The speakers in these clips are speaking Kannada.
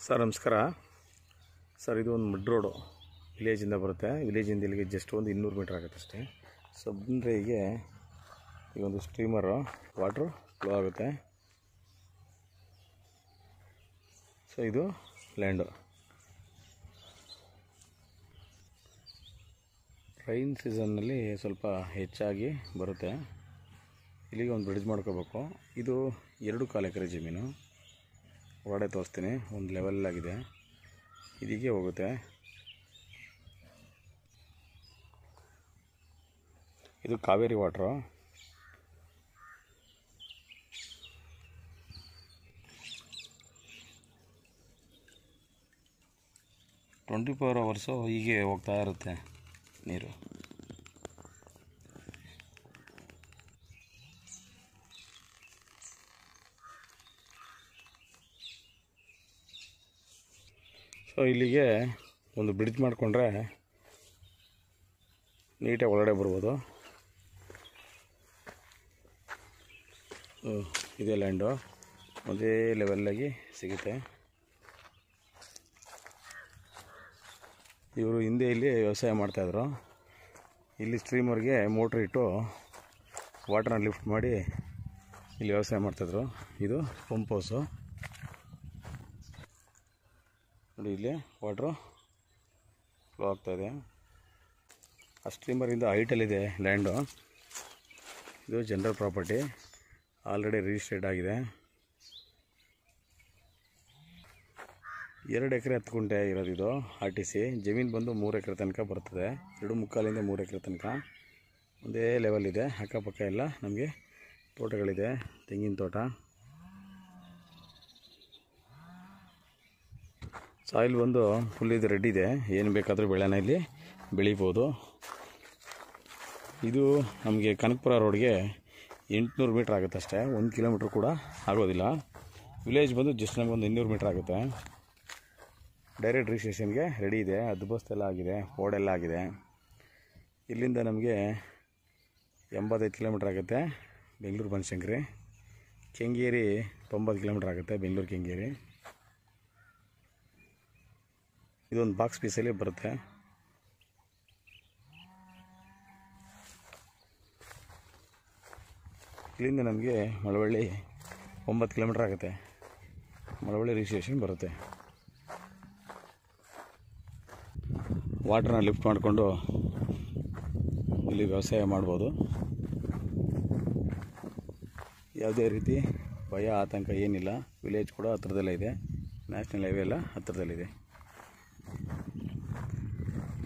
ಸರ್ ನಮಸ್ಕಾರ ಸರ್. ಇದು ಒಂದು ಮಿಡ್ ರೋಡು ವಿಲೇಜಿಂದ ಬರುತ್ತೆ. ವಿಲೇಜಿಂದ ಇಲ್ಲಿಗೆ ಜಸ್ಟ್ ಒಂದು 200 ಮೀಟ್ರ್ ಆಗುತ್ತೆ ಅಷ್ಟೇ. ಸೊ ಬಂದರೆ ಹೀಗೆ ಈಗ ಒಂದು ಸ್ಟ್ರೀಮರು ವಾಟ್ರು ಫ್ಲೋ ಆಗುತ್ತೆ. ಸೊ ಇದು ಲ್ಯಾಂಡು. ರೈನ್ ಸೀಸನ್ನಲ್ಲಿ ಸ್ವಲ್ಪ ಹೆಚ್ಚಾಗಿ ಬರುತ್ತೆ. ಇಲ್ಲಿಗೆ ಒಂದು ಬ್ರಿಡ್ಜ್ ಮಾಡ್ಕೋಬೇಕು. ಇದು 2.25 ಎಕರೆ ಜಮೀನು. ಹೊರಗಡೆ ತೋರಿಸ್ತೀನಿ. ಒಂದು ಲೆವೆಲ್ ಆಗಿದೆ, ಇದೀಗೆ ಹೋಗುತ್ತೆ. ಇದು ಕಾವೇರಿ ವಾಟ್ರು. ಟ್ವೆಂಟಿ 24 ಅವರ್ಸು ಹೀಗೆ ಹೋಗ್ತಾ ಇರುತ್ತೆ ನೀರು. ಸೊ ಇಲ್ಲಿಗೆ ಒಂದು ಬ್ರಿಡ್ಜ್ ಮಾಡಿಕೊಂಡ್ರೆ ನೀಟಾಗಿ ಒಳಗಡೆ ಬರ್ಬೋದು. ಇದೇ ಲ್ಯಾಂಡು ಒಂದೇ ಲೆವೆಲ್ಲಾಗಿ ಸಿಗುತ್ತೆ. ಇವರು ಹಿಂದೆ ಇಲ್ಲಿ ವ್ಯವಸಾಯ ಮಾಡ್ತಾಯಿದ್ರು. ಇಲ್ಲಿ ಸ್ಟ್ರೀಮರ್ಗೆ ಮೋಟ್ರ್ ಇಟ್ಟು ವಾಟರ್ನ ಲಿಫ್ಟ್ ಮಾಡಿ ಇಲ್ಲಿ ವ್ಯವಸಾಯ ಮಾಡ್ತಾಯಿದ್ರು. ಇದು ಪಂಪ್ ಹೌಸು ನೋಡಿ. ಇಲ್ಲಿ ವಾಟ್ರು ಫ್ಲೋ ಆಗ್ತಾಯಿದೆ. ಆ ಸ್ಟ್ರೀಮರಿಂದ ಹೈಟಲ್ಲಿದೆ ಲ್ಯಾಂಡು. ಇದು ಜನರಲ್ ಪ್ರಾಪರ್ಟಿ, ಆಲ್ರೆಡಿ ರಿಜಿಸ್ಟ್ರೇಡ್ ಆಗಿದೆ. 2 ಎಕರೆ 10 ಗುಂಟೆ ಇರೋದು ಇದು RTC. ಜಮೀನು ಬಂದು 3 ಎಕರೆ ತನಕ ಬರ್ತದೆ. 2.25 3 ಎಕರೆ ತನಕ ಒಂದೇ ಲೆವೆಲ್ ಇದೆ. ಅಕ್ಕಪಕ್ಕ ಎಲ್ಲ ನಮಗೆ ತೋಟಗಳಿದೆ, ತೆಂಗಿನ ತೋಟ. ಸಾಯಿಲ್ ಬಂದು ಫುಲ್ ಇದು ರೆಡಿ ಇದೆ. ಏನು ಬೇಕಾದರೂ ಬೆಳೆನ ಇಲ್ಲಿ ಬೆಳಿಬೋದು. ಇದು ನಮಗೆ ಕನಕಪುರ ರೋಡ್ಗೆ 800 ಮೀಟ್ರ್ ಆಗುತ್ತೆ ಅಷ್ಟೇ. 1 ಕಿಲೋಮೀಟ್ರ್ ಕೂಡ ಆಗೋದಿಲ್ಲ. ವಿಲೇಜ್ ಬಂದು ಜಸ್ಟ್ ನಮಗೆ ಒಂದು 200 ಮೀಟ್ರ್ ಆಗುತ್ತೆ. ಡೈರೆಕ್ಟ್ ರಿಜಿಸ್ಟ್ರೇಷನ್ಗೆ ರೆಡಿ ಇದೆ. ಹದ್ದುಬಸ್ತೆಲ್ಲ ಆಗಿದೆ, ಬೋರ್ಡೆಲ್ಲ ಆಗಿದೆ. ಇಲ್ಲಿಂದ ನಮಗೆ 85 ಕಿಲೋಮೀಟ್ರ್ ಆಗುತ್ತೆ ಬೆಂಗಳೂರು ಬನಶಂಕರಿ. ಕೆಂಗೇರಿ 90 ಕಿಲೋಮೀಟ್ರ್ ಆಗುತ್ತೆ, ಬೆಂಗಳೂರು ಕೆಂಗೇರಿ. ಇದೊಂದು ಬಾಕ್ಸ್ ಪೀಸಲ್ಲಿ ಬರುತ್ತೆ. ಇಲ್ಲಿಂದ ನಮಗೆ ಮಳವಳ್ಳಿ 9 ಕಿಲೋಮೀಟ್ರ್ ಆಗುತ್ತೆ. ಮಳವಳ್ಳಿ ರಿಜಿಸ್ಟ್ರೇಷನ್ ಬರುತ್ತೆ. ವಾಟ್ರನ್ನ ಲಿಫ್ಟ್ ಮಾಡಿಕೊಂಡು ಇಲ್ಲಿ ವ್ಯವಸಾಯ ಮಾಡ್ಬೋದು. ಯಾವುದೇ ರೀತಿ ಭಯ ಆತಂಕ ಏನಿಲ್ಲ. ವಿಲೇಜ್ ಕೂಡ ಹತ್ರದಲ್ಲೇ ಇದೆ. ನ್ಯಾಷನಲ್ ಹೈವೇ ಎಲ್ಲ ಹತ್ರದಲ್ಲಿದೆ.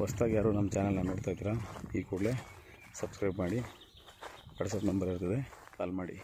ಹೊಸ್ದಾಗಿ ಯಾರು ನಮ್ಮ ಚಾನಲ್ನ ನೋಡ್ತಾ ಇದ್ದೀರಾ, ಈ ಕೂಡಲೇ ಸಬ್ಸ್ಕ್ರೈಬ್ ಮಾಡಿ. ವಾಟ್ಸಪ್ ನಂಬರ್ ಇರ್ತದೆ, ಕಾಲ್ ಮಾಡಿ.